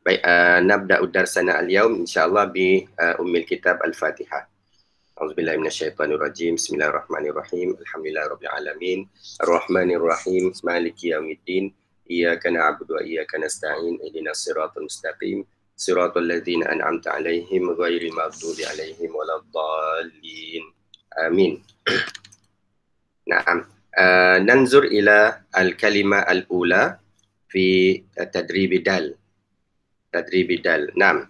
Baik, nabda'u darsana al-yawm insyaallah bi ummil kitab al-Fatihah. A'udzubillahi minasyaitonirrajim. Bismillahirrahmanirrahim. Alhamdulillahirabbil alamin. Arrahmanirrahim. Maliki yaumiddin. Iyyaka na'budu wa iyyaka nasta'in. Ihdinas siratal mustaqim. Siratal ladzina an'amta 'alaihim ghairil maghdubi 'alaihim waladdallin. Amin. Naam. Nanzur ila al-kalimah al-ula fi tadrib dal. Tadrib dal. Naam.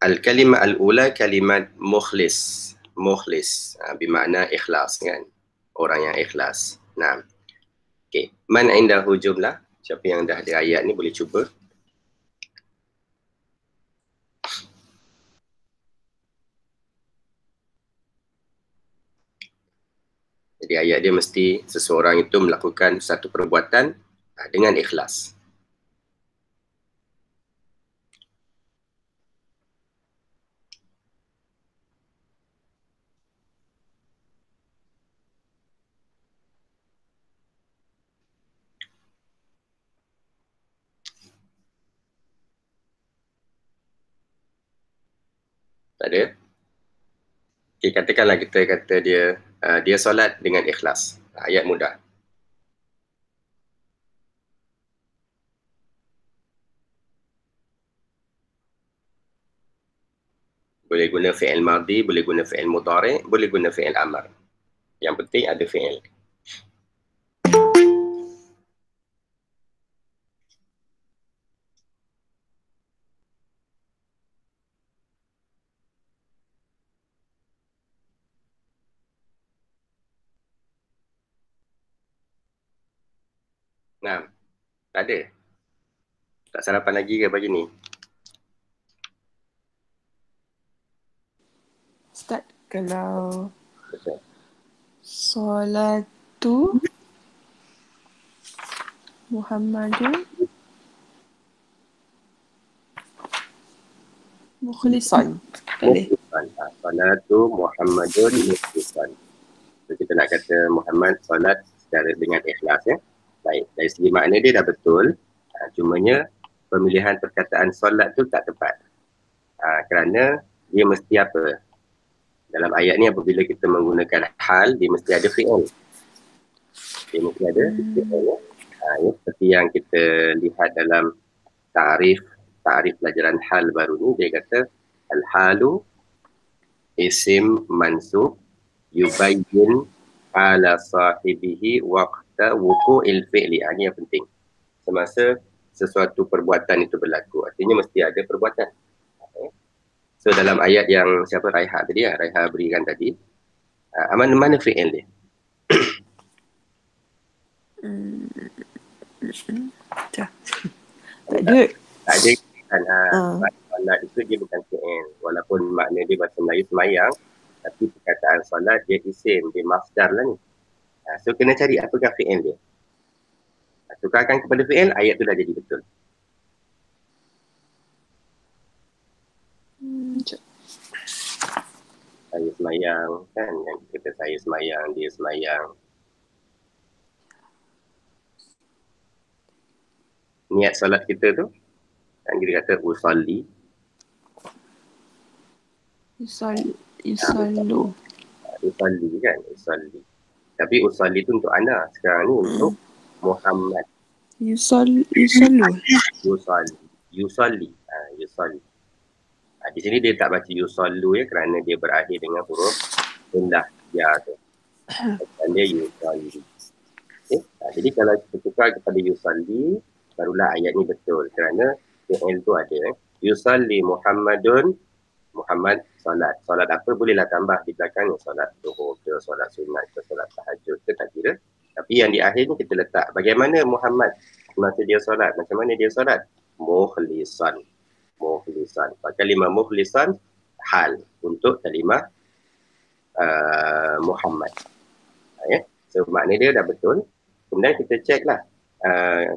Al-kalimah al-ula kalimat mukhlis. Mukhlis bermakna ikhlas kan. Orang yang ikhlas. Naam. Okey. Man indahu jumlah? Siapa yang dah ada ayat ni boleh cuba. Jadi ayat dia mesti seseorang itu melakukan satu perbuatan dengan ikhlas. Tak ada? Okay, katakanlah kita kata dia solat dengan ikhlas. Ayat mudah. Boleh guna fi'il madhi, boleh guna fi'il mudhari', boleh guna fi'il amar. Yang penting ada fi'il. Nah, tak ada. Tak sarapan lagi ke pagi ni? Ustaz, kalau solatu Muhammadun mukhlisan. Mukhlisan. Salatu Muhammadun mukhlisan. So, kita nak kata Muhammad solat secara dengan ikhlas ya. Baik, dari segi makna dia dah betul. Cumanya pemilihan perkataan solat tu tak tepat. Kerana dia mesti apa? Dalam ayat ni apabila kita menggunakan hal, dia mesti ada fi'il. Dia mesti ada fi'il ya. Ya. Seperti yang kita lihat dalam ta'rif pelajaran hal baru ni, dia kata al-halu isim mansub yubayyin ala sahibihi waqta wuqu'il fi'li. Ini yang penting. Semasa sesuatu perbuatan itu berlaku, artinya mesti ada perbuatan. So dalam ayat yang siapa Raiha tadi ya, Raiha berikan tadi, mana fi'il dia? Tak ada. Tak ada kan. Solat itu dia bukan fi'il. Walaupun makna dia bahasa Melayu semayang, tapi perkataan solat dia isim, dia masdar lah ni. So kena cari apakah fi'il dia. Tukarkan kepada fi'il, ayat tu dah jadi betul. Saya semayang kan, yang kita saya semayang, dia semayang. Niat solat kita tu kan kita kata usalli. Usallu kan, usalli. Tapi usalli tu untuk anak, sekarang ni untuk Muhammad. Yusallu. Yusalli. Di sini dia tak baca yusallu ya, kerana dia berakhir dengan huruf rendah ya tu. Dan dia yusalli. Okay? Jadi kalau kita tukar kepada yusalli, barulah ayat ni betul. Kerana fi'il tu ada. Yusalli Muhammadun, Muhammad solat. Solat apa bolehlah tambah di belakang ni. Solat zuhur ke, solat sunat ke, solat tahajud ke, tak kira. Tapi yang di akhir ni kita letak bagaimana Muhammad masa dia solat. Macam mana dia solat? Mukhlisan. Kalimah mukhlisan hal untuk kalimah Muhammad. Ya. So makna dia dah betul. Kemudian kita cek lah.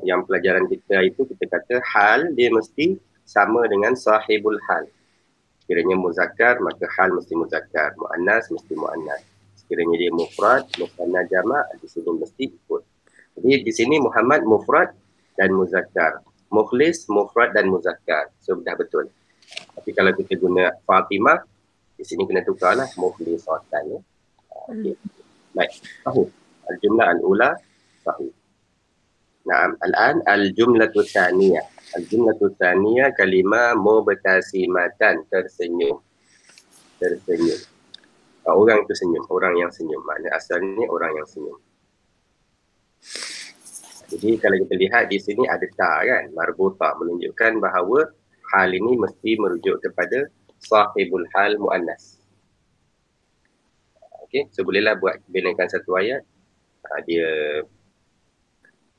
Yang pelajaran kita itu kita kata hal dia mesti sama dengan sahibul hal. Sekiranya muzakkar maka hal mesti muzakkar, muannas mesti muannas. Sekiranya dia mufrad, musanna jama' di sini mesti ikut. Jadi di sini Muhammad mufrad dan muzakkar. mukhlis, mufrad dan muzakkar. So dah betul. Tapi kalau kita guna Fatimah, di sini kena tukarlah mukhlisatan ya. Okey. Baik. Sahih. Al-jumlah al-ula sahih. Naam. Al-an al-jumlatu tsaniyah. Al-jumlatu tsaniyah kalimah mubtasimatan, tersenyum. Tersenyum. Orang tu senyum, orang yang senyum. Makna asalnya orang yang senyum. Jadi kalau kita lihat di sini ada ta kan, marbutah, menunjukkan bahawa hal ini mesti merujuk kepada sahibul hal muannas. Okey, so bolehlah buat binakan satu ayat. Dia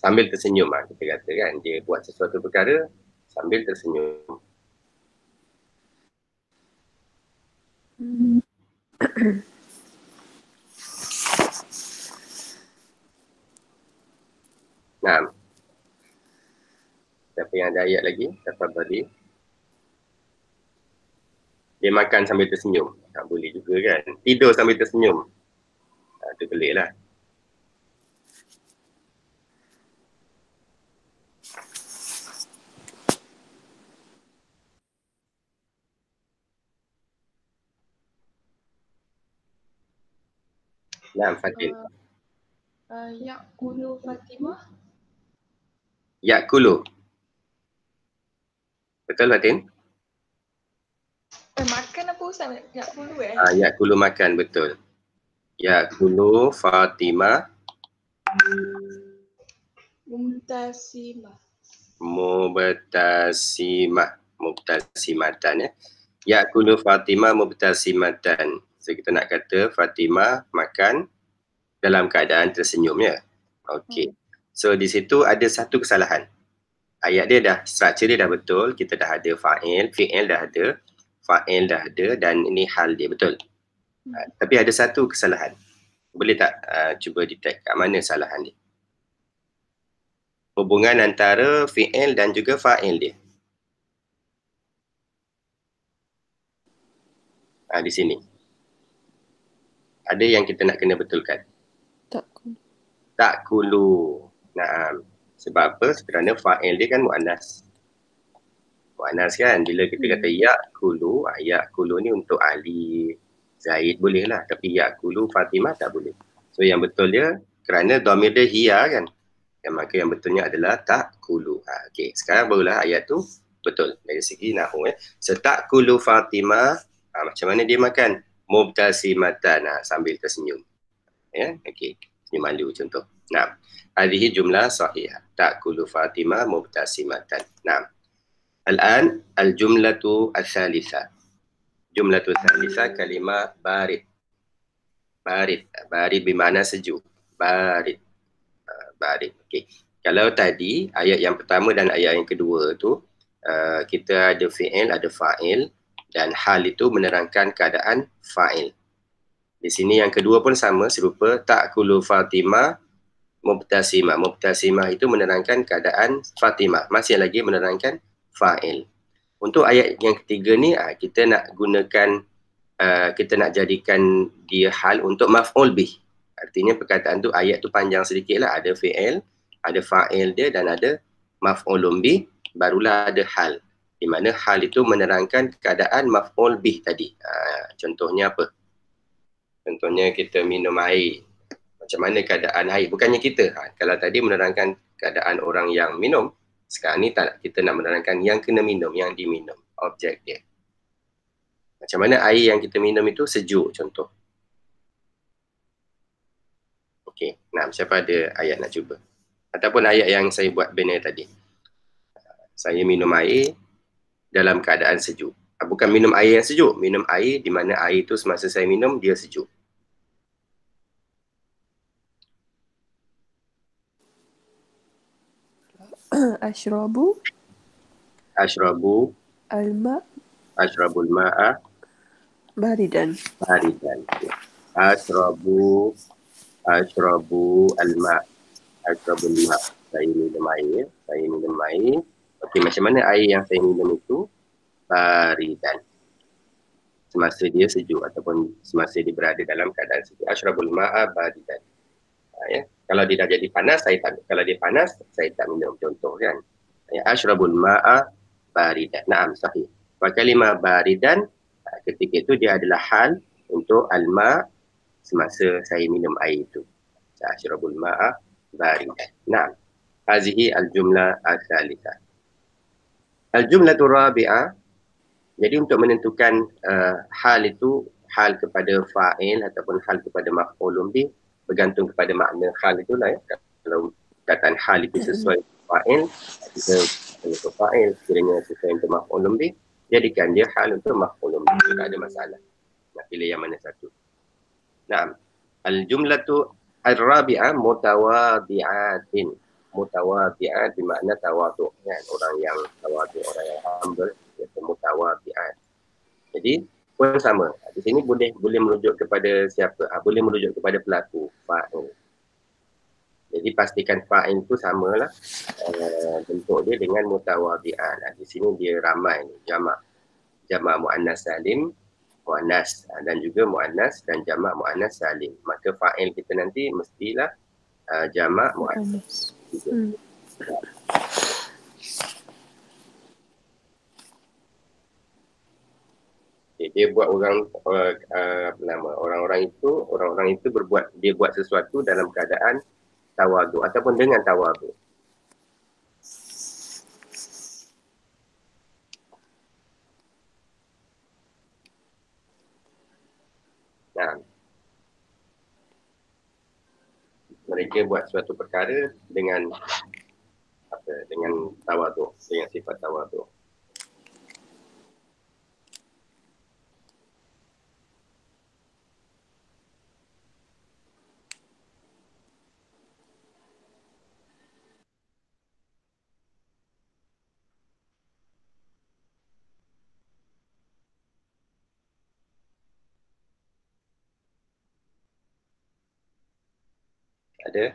sambil tersenyum kita kata kan, dia buat sesuatu perkara sambil tersenyum. Nah, siapa yang ada ayat lagi? Tafadhali. Dia makan sambil tersenyum. Tak boleh juga kan. Tidur sambil tersenyum. Itu pelik lah. Nah, Fatin. Ya'kulu Fatimah. Ya'kulu. Betul Fatin? Makan apa Ustaz? Ya'kulu Ya'kulu makan, betul. Ya'kulu Fatimah. Mubtasimah. Mubtasimatan ya. Ya'kulu Fatimah mubtasimatan. So kita nak kata Fatimah makan dalam keadaan tersenyum ya. Okey. So di situ ada satu kesalahan. Ayat dia dah, struktur dia dah betul, kita dah ada fa'il, fi'il dah ada, fa'il dah ada dan ini hal dia betul. Tapi ada satu kesalahan. Boleh tak cuba detect kat mana kesalahan dia? Hubungan antara fi'il dan juga fa'il dia. Di sini. Ada yang kita nak kena betulkan. Ta'kulu. Nah, sebab apa? Kerana fa'il dia kan mu'annas. Mu'annas kan? Bila kita kata ya'kulu, ya'kulu ni untuk Ali, Zaid boleh lah. Tapi ya'kulu Fatimah tak boleh. So yang betul dia, kerana dhamir dia hiya kan? Yang maka yang betulnya adalah ta'kulu. Okey, sekarang barulah ayat tu betul dari segi nahwu. So ta'kulu Fatimah, macam mana dia makan? Mubtasimatan, sambil tersenyum. Ya, okey. Senyum malu contoh. Nah, hadhihi jumlah sahihah. Ta'kulu Fatimah mubtasimatan. Nah. Al-an al-jumlatu al-thalitha. Jumlatu al-thalitha kalimah barid. Barid. Barid bermakna sejuk. Barid. Barid. Okey. Kalau tadi ayat yang pertama dan ayat yang kedua tu kita ada fi'il, ada fa'il dan hal itu menerangkan keadaan fa'il. Di sini yang kedua pun sama, serupa ta'kulu Fatimah mubtasimah. Mubtasimah itu menerangkan keadaan Fatimah. Masih lagi menerangkan fa'il. Untuk ayat yang ketiga ni kita nak gunakan, kita nak jadikan dia hal untuk maf'ul bih. Artinya perkataan tu, ayat tu panjang sedikit lah. Ada fi'il, ada fa'il dia dan ada maf'ulun bih, barulah ada hal. Di mana hal itu menerangkan keadaan maf'ul bih tadi. Contohnya apa? Contohnya kita minum air. Macam mana keadaan air? Bukannya kita. Kalau tadi menerangkan keadaan orang yang minum, sekarang ni tak, kita nak menerangkan yang kena minum, yang diminum. Objek dia. Macam mana air yang kita minum itu sejuk contoh. Okey. Nah, siapa ada ayat nak cuba? Ataupun ayat yang saya buat banner tadi. Saya minum air dalam keadaan sejuk. Bukan minum air yang sejuk, minum air di mana air itu semasa saya minum dia sejuk. Ashrabu al-ma' Ashrabul ma'a baridan. baridan. Ashrabu al-ma'. Ashrabul ma'. Saya minum air. Saya minum air. Okey, macam mana air yang saya minum itu baridan. Semasa dia sejuk ataupun semasa dia berada dalam keadaan sejuk. Ashrabul ma'a baridan. Ya. Kalau dia dah jadi panas, saya tak, kalau dia panas, saya tak minum contoh kan. Ya, ashrabul ma'a baridan. Naam, sahih. Wa kalimah baridan ketika itu dia adalah hal untuk al-ma' semasa saya minum air itu. Ashrabul ma'a baridan. Naam. Hazihi al-jumlah al-thalithah. Al-jumlatu rabi'ah. Jadi untuk menentukan hal itu, hal kepada fa'il ataupun hal kepada maf'ulun bih, bergantung kepada makna hal itulah ya. Kalau kataan hal itu sesuai fa'il, kita untuk fa'il, sekiranya sesuai untuk maf'ulun bih, jadikan dia hal untuk maf'ulun bih. Tak ada masalah. Nak pilih yang mana satu. Naam. Al-jumlatu al-rabi'ah mutawadi'atin. Mutawadi'at bermakna tawaduk. Ya, orang yang tawaduk, orang yang humble, iaitu mutawadi'at. Jadi pun sama. Di sini boleh merujuk kepada siapa? Boleh merujuk kepada pelaku, fa'il. Jadi pastikan fa'il itu samalah bentuk dia dengan mutawadi'at. Di sini dia ramai, jamak. Jamak muannas salim, muannas dan juga muannas dan jamak muannas salim. Maka fa'il kita nanti mestilah jamak muannas. Dia buat orang-orang itu buat sesuatu dalam keadaan tawaduk ataupun dengan tawaduk. Nah, mereka buat suatu perkara dengan dengan tawaduk, dengan sifat tawaduk. Ada?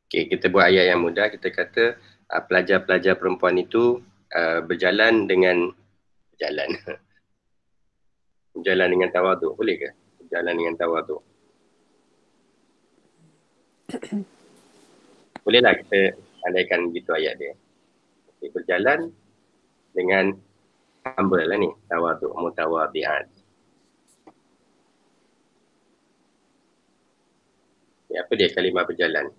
Okay, kita buat ayat yang mudah. Kita kata pelajar-pelajar perempuan itu berjalan dengan berjalan dengan tawaduk. Boleh ke? Berjalan dengan tawaduk. Bolehlah kita andaikan begitu ayat dia. Okay, berjalan dengan humble lah ni. Tawaduk, mutawadi'at. Okay, apa dia kalimah berjalan?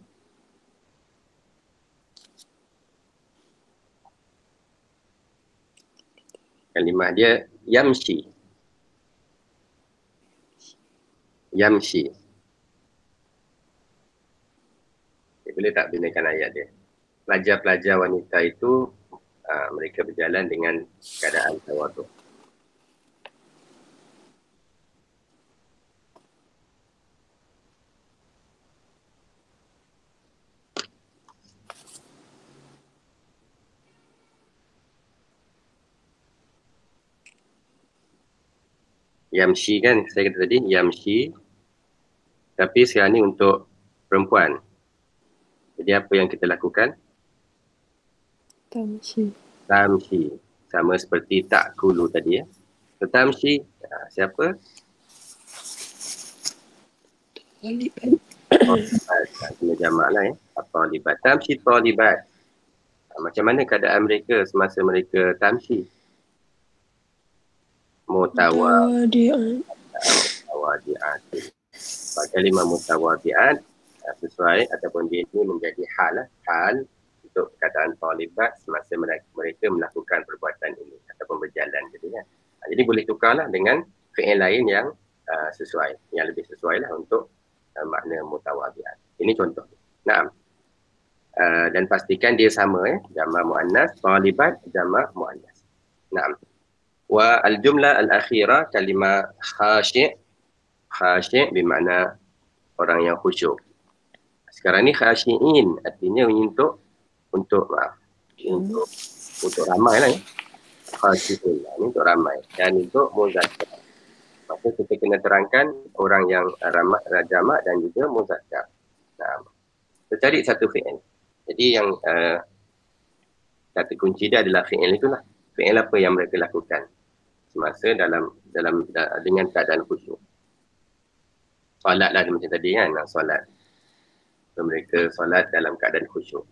Kalimah dia yamshi. Yamshi. Okay, boleh tak binakan ayat dia? Pelajar-pelajar wanita itu mereka berjalan dengan keadaan tawaduk. Yamshi kan, saya kata tadi yamshi. Tapi sekarang ni untuk perempuan. Jadi apa yang kita lakukan? Tamshi. Tamshi. Sama seperti ta'kulu tadi ya. So, tamshi, siapa? Taliban. Kena jamak lah ya. Talibat. Tamshi talibat. Macam mana keadaan mereka semasa mereka tamshi? Mutawadi'at. Kalimah mutawadi'at sesuai ataupun dia ini menjadi hal untuk keadaan talibat semasa mereka melakukan perbuatan ini ataupun berjalan gitu kan. Jadi boleh tukarlah dengan fi'il lain yang sesuai, yang lebih sesuai lah untuk makna mutawadi'at. Ini contoh. Naam. Dan pastikan dia sama ya, jamak muannas, talibat, jamak muannas. Naam. Wa al-jumlah al-akhirah kalimah khashi'. Khashi' bermakna orang yang khusyuk. Sekarang ni khasyi'in artinya untuk ramai lah ya. Khasyi'in ni untuk ramai dan untuk muzakkar. Maka kita kena terangkan orang yang ramai, jamak dan juga muzakkar. Nah, kita cari satu fi'il. Jadi yang kata kunci dia adalah fi'il itulah. Fi'il apa yang mereka lakukan semasa dengan keadaan khusyuk. Solat lah macam tadi kan, solat. So, mereka solat dalam keadaan khusyuk.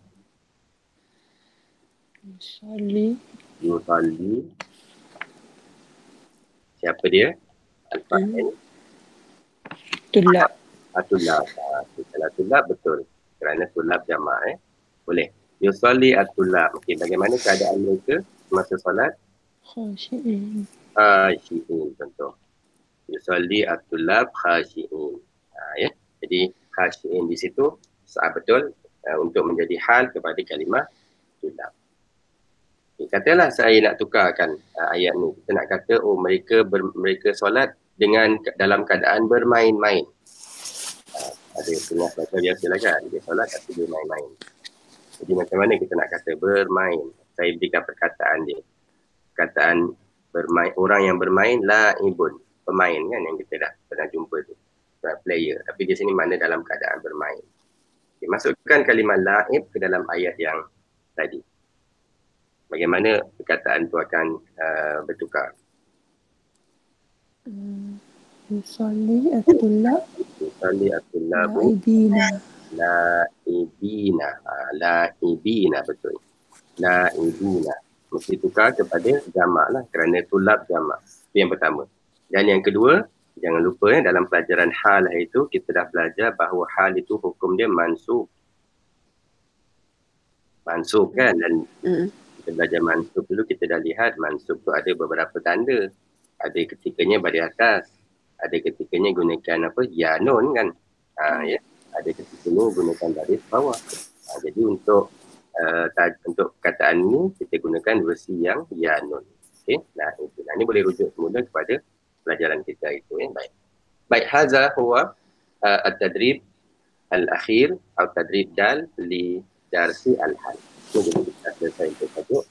Yusalli. Yusalli. Siapa dia? Al-Fa'il. Tulab. At-tulab. Kalau tulab betul. Kerana tulab jamak Boleh. Yusalli at-tulab. Okey, bagaimana keadaan mereka semasa solat? Khashi'in. Khashi'in contoh. Yusalli at-tulab khashi'in. Ya. Jadi khashi'in di situ betul untuk menjadi hal kepada kalimah tulab. Okay, katalah saya nak tukarkan ayat ni. Kita nak kata mereka solat dengan dalam keadaan bermain-main. Ada setengah baca biasalah kan. Dia solat tapi dia main-main. Jadi macam mana kita nak kata bermain? Saya berikan perkataan dia. Perkataan bermain, orang yang bermain la'ibun. Pemain kan yang kita dah pernah jumpa tu. Player. Tapi di sini makna dalam keadaan bermain. Okay, masukkan kalimah la'ib ke dalam ayat yang tadi. Bagaimana perkataan tu akan bertukar? Yusalli at-tulab. Yusalli at-tulab. La'ibina. La'ibina. La'ibina betul. La'ibina. Mesti tukar kepada jamak lah. Kerana tulab jamak. Itu yang pertama. Dan yang kedua, jangan lupa dalam pelajaran hal itu kita dah belajar bahawa hal itu hukum dia mansub. Mansub kan? Dan kita belajar mansub dulu, kita dah lihat mansub tu ada beberapa tanda. Ada ketikanya baris atas. Ada ketikanya gunakan yanun kan? Ya. Ada ketikanya gunakan baris bawah. Jadi untuk perkataan ni kita gunakan versi yang yanun. Okey. Nah, ini boleh rujuk semula kepada pelajaran kita itu. Baik, hadza huwa at-tadrib al-akhir atau tadrib dal li darsi al-hal. Jadi kita selesai untuk tajuk